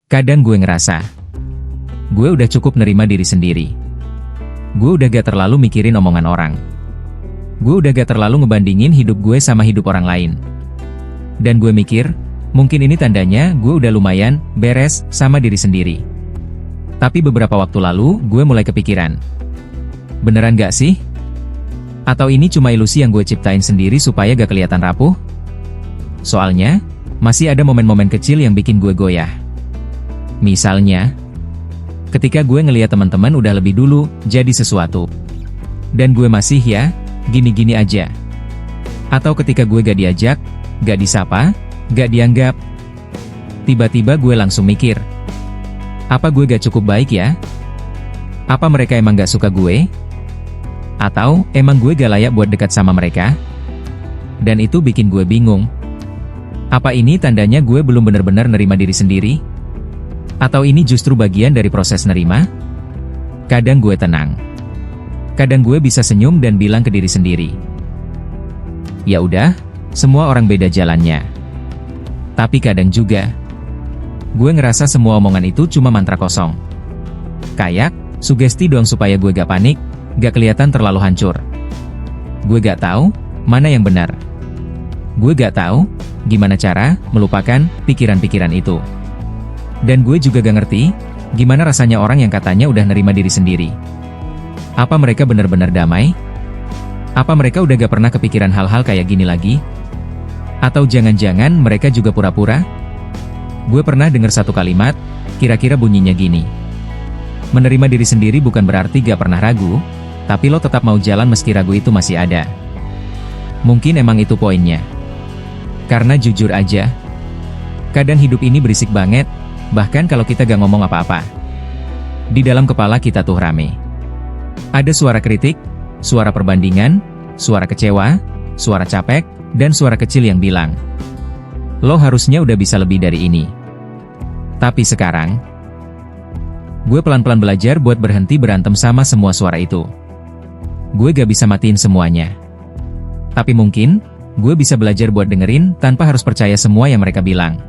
Kadang gue ngerasa, gue udah cukup nerima diri sendiri. Gue udah gak terlalu mikirin omongan orang. Gue udah gak terlalu ngebandingin hidup gue sama hidup orang lain. Dan gue mikir, mungkin ini tandanya gue udah lumayan beres sama diri sendiri. Tapi beberapa waktu lalu, gue mulai kepikiran. Beneran gak sih? Atau ini cuma ilusi yang gue ciptain sendiri supaya gak kelihatan rapuh? Soalnya, masih ada momen-momen kecil yang bikin gue goyah. Misalnya, ketika gue ngeliat teman-teman udah lebih dulu jadi sesuatu. Dan gue masih ya, gini-gini aja. Atau ketika gue gak diajak, gak disapa, gak dianggap. Tiba-tiba gue langsung mikir, apa gue gak cukup baik ya? Apa mereka emang gak suka gue? Atau emang gue gak layak buat dekat sama mereka? Dan itu bikin gue bingung. Apa ini tandanya gue belum benar-benar nerima diri sendiri? Atau ini justru bagian dari proses nerima? Kadang gue tenang. Kadang gue bisa senyum dan bilang ke diri sendiri, ya udah, semua orang beda jalannya. Tapi kadang juga, gue ngerasa semua omongan itu cuma mantra kosong. Kayak, sugesti doang supaya gue gak panik, gak kelihatan terlalu hancur. Gue gak tahu, mana yang benar. Gue gak tahu, gimana cara melupakan pikiran-pikiran itu. Dan gue juga gak ngerti, gimana rasanya orang yang katanya udah nerima diri sendiri. Apa mereka benar-benar damai? Apa mereka udah gak pernah kepikiran hal-hal kayak gini lagi? Atau jangan-jangan mereka juga pura-pura? Gue pernah dengar satu kalimat, kira-kira bunyinya gini. Menerima diri sendiri bukan berarti gak pernah ragu, tapi lo tetap mau jalan meski ragu itu masih ada. Mungkin emang itu poinnya. Karena jujur aja, kadang hidup ini berisik banget, bahkan kalau kita gak ngomong apa-apa. Di dalam kepala kita tuh rame. Ada suara kritik, suara perbandingan, suara kecewa, suara capek, dan suara kecil yang bilang, lo harusnya udah bisa lebih dari ini. Tapi sekarang, gue pelan-pelan belajar buat berhenti berantem sama semua suara itu. Gue gak bisa matiin semuanya. Tapi mungkin, gue bisa belajar buat dengerin tanpa harus percaya semua yang mereka bilang.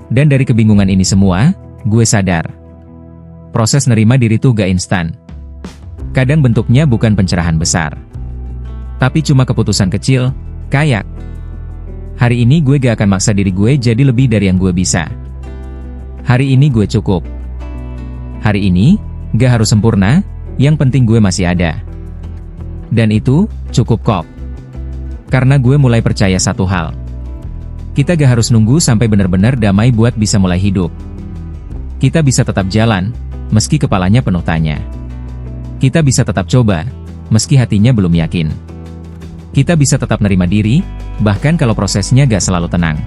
Dan dari kebingungan ini semua, gue sadar. Proses nerima diri tuh gak instan. Kadang bentuknya bukan pencerahan besar. Tapi cuma keputusan kecil, kayak, hari ini gue gak akan maksa diri gue jadi lebih dari yang gue bisa. Hari ini gue cukup. Hari ini, gak harus sempurna, yang penting gue masih ada. Dan itu, cukup kok. Karena gue mulai percaya satu hal. Kita gak harus nunggu sampai benar-benar damai buat bisa mulai hidup. Kita bisa tetap jalan, meski kepalanya penuh tanya. Kita bisa tetap coba, meski hatinya belum yakin. Kita bisa tetap nerima diri, bahkan kalau prosesnya gak selalu tenang.